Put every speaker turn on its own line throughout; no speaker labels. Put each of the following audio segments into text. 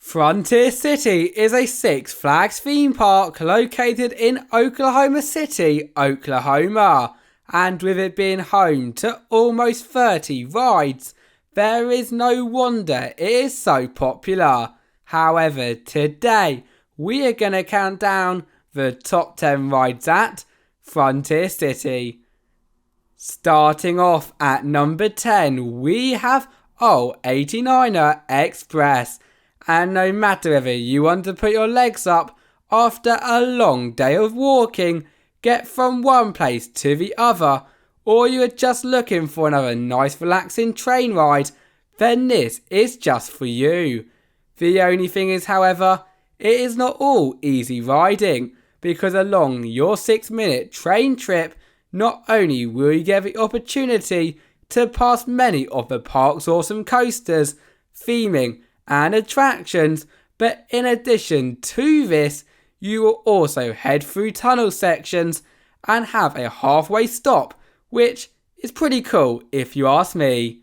Frontier City is a Six Flags theme park located in Oklahoma City, Oklahoma, and with it being home to almost 30 rides, there is no wonder it is so popular. However, today we are going to count down the top 10 rides at Frontier City. Starting off at number 10, we have 89er Express. And no matter whether you want to put your legs up after a long day of walking, get from one place to the other, or you are just looking for another nice relaxing train ride, then this is just for you. The only thing is, however, it is not all easy riding, because along your 6-minute train trip, not only will you get the opportunity to pass many of the park's awesome coasters, theming and attractions, but in addition to this, you will also head through tunnel sections and have a halfway stop, which is pretty cool if you ask me.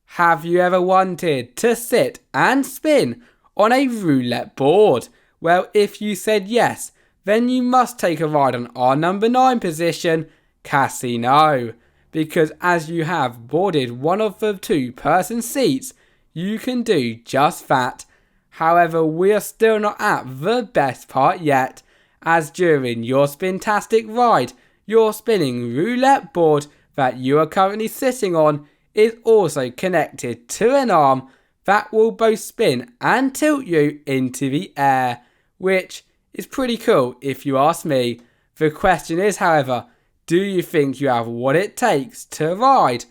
Have you ever wanted to sit and spin on a roulette board? Well, if you said yes, then you must take a ride on our number 9 position, Casino, because as you have boarded one of the 2-person seats, you can do just that. However, we are still not at the best part yet, as during your spintastic ride, your spinning roulette board that you are currently sitting on is also connected to an arm that will both spin and tilt you into the air, which is pretty cool if you ask me. The question is, however, do you think you have what it takes to ride,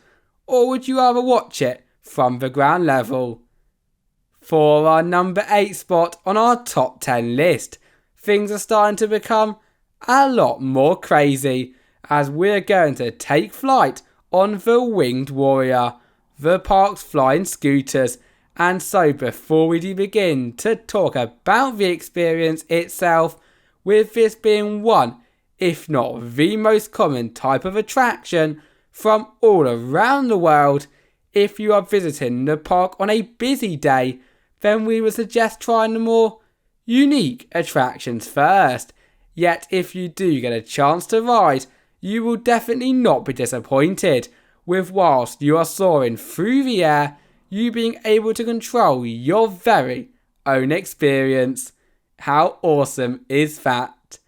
or would you rather watch it from the ground level? For our number 8 spot on our top 10 list, things are starting to become a lot more crazy, as we're going to take flight on the Winged Warrior, the park's flying scooters. And so before we do begin to talk about the experience itself, with this being one, if not the most common type of attraction from all around the world, if you are visiting the park on a busy day, then we would suggest trying the more unique attractions first. Yet if you do get a chance to ride, you will definitely not be disappointed, with whilst you are soaring through the air, you being able to control your very own experience. How awesome is that?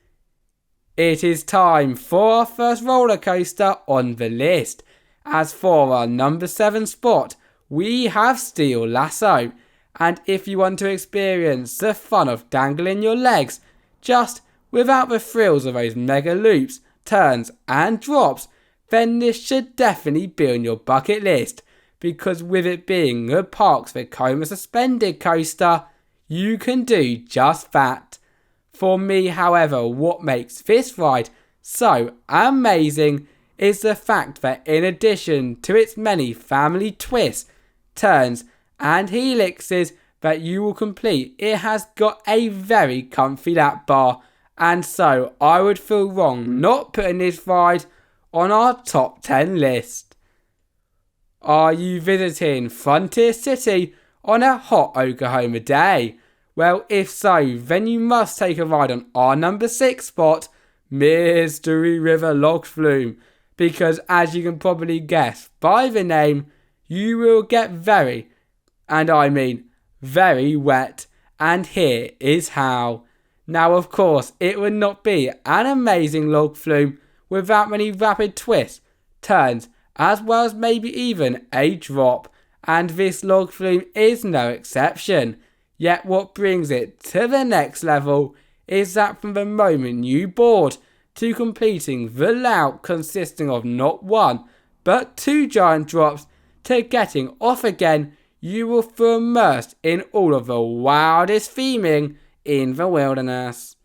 It is time for our first roller coaster on the list. As for our number 7 spot, we have Steel Lasso. And if you want to experience the fun of dangling your legs, just without the thrills of those mega loops, turns and drops, then this should definitely be on your bucket list, because with it being the park's Vekoma suspended coaster, you can do just that. For me, however, what makes this ride so amazing is the fact that in addition to its many family twists, turns and helixes that you will complete, it has got a very comfy lap bar, and so I would feel wrong not putting this ride on our top 10 list. Are you visiting Frontier City on a hot Oklahoma day? Well, if so, then you must take a ride on our number 6 spot, Mystery River Log Flume, because as you can probably guess by the name, you will get very, and I mean very wet, and here is how. Now of course, it would not be an amazing log flume without many rapid twists, turns, as well as maybe even a drop, and this log flume is no exception. Yet what brings it to the next level is that from the moment you board to completing the layout consisting of not one but 2 giant drops to getting off again, you will feel immersed in all of the wildest theming in the wilderness.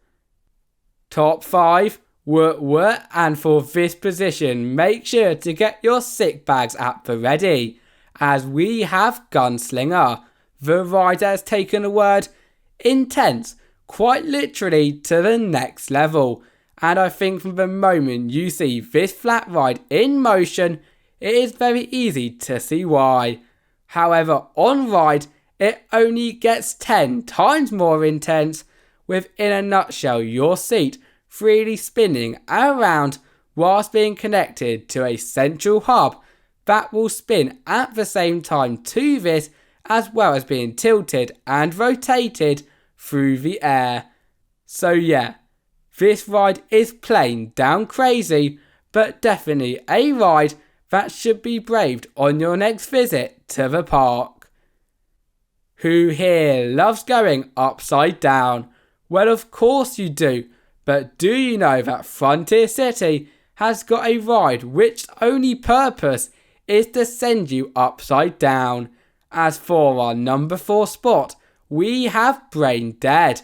Top 5, and for this position make sure to get your sick bags at the ready, as we have Gunslinger, the ride that has taken the word intense quite literally to the next level, and I think from the moment you see this flat ride in motion, it is very easy to see why. However, on ride, it only gets 10 times more intense, with, in a nutshell, your seat freely spinning around whilst being connected to a central hub that will spin at the same time to this, as well as being tilted and rotated through the air. So yeah, this ride is plain down crazy, but definitely a ride that should be braved on your next visit to the park. Who here loves going upside down? Well, of course you do, but do you know that Frontier City has got a ride which only purpose is to send you upside down? As for our number 4 spot, we have Brain Dead.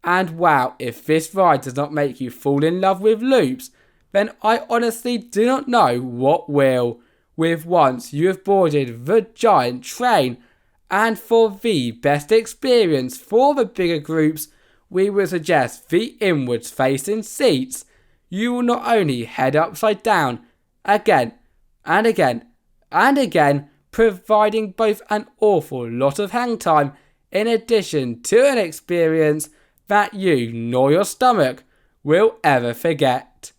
And wow, if this ride does not make you fall in love with loops, then I honestly do not know what will. With once you have boarded the giant train, and for the best experience for the bigger groups, we would suggest the inwards facing seats. You will not only head upside down again and again and again, providing both an awful lot of hang time in addition to an experience that you nor your stomach will ever forget.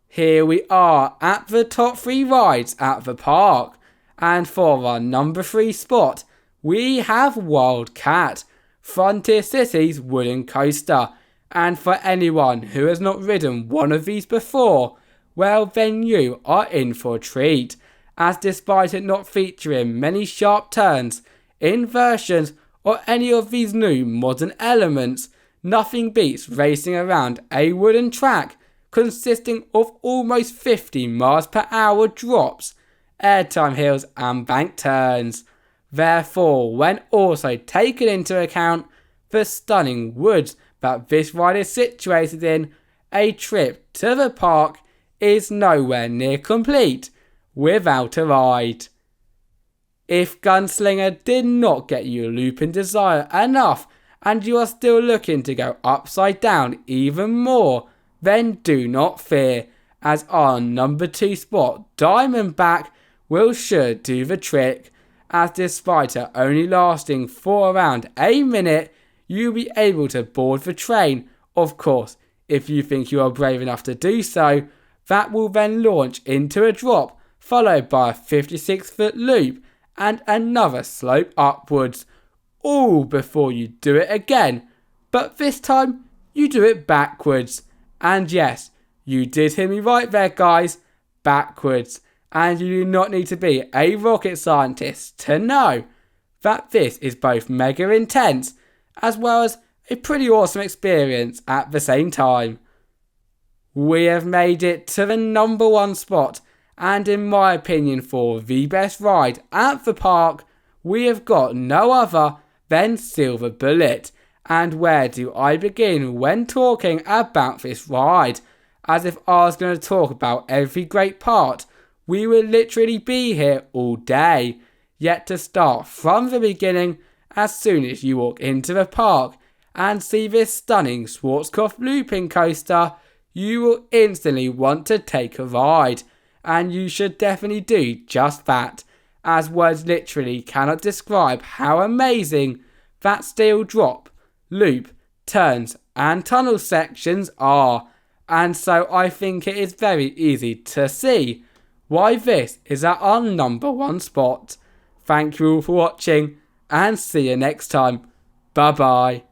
Here we are at the top 3 rides at the park, and for our number 3 spot, we have Wildcat, Frontier City's wooden coaster. And for anyone who has not ridden one of these before, well then you are in for a treat, as despite it not featuring many sharp turns, inversions or any of these new modern elements, nothing beats racing around a wooden track consisting of almost 50 miles per hour drops, airtime hills and bank turns. Therefore, when also taken into account the stunning woods that this ride is situated in, a trip to the park is nowhere near complete without a ride. If Gunslinger did not get you looping desire enough and you are still looking to go upside down even more, then do not fear, as our number 2 spot, Diamondback, will sure do the trick, as despite it only lasting for around a minute, you'll be able to board the train, of course, if you think you are brave enough to do so. That will then launch into a drop, followed by a 56-foot loop and another slope upwards, all before you do it again, but this time you do it backwards. And yes, you did hear me right there guys, backwards. And you do not need to be a rocket scientist to know that this is both mega intense as well as a pretty awesome experience at the same time. We have made it to the number 1 spot, and in my opinion for the best ride at the park, we have got no other than Silver Bullet. And where do I begin when talking about this ride? As if I was going to talk about every great part, we would literally be here all day. Yet to start from the beginning, as soon as you walk into the park and see this stunning Schwarzkopf looping coaster, you will instantly want to take a ride. And you should definitely do just that, as words literally cannot describe how amazing that steel drop, loop, turns and tunnel sections are. And so I think it is very easy to see why this is at our number 1 spot. Thank you all for watching and see you next time. Bye bye.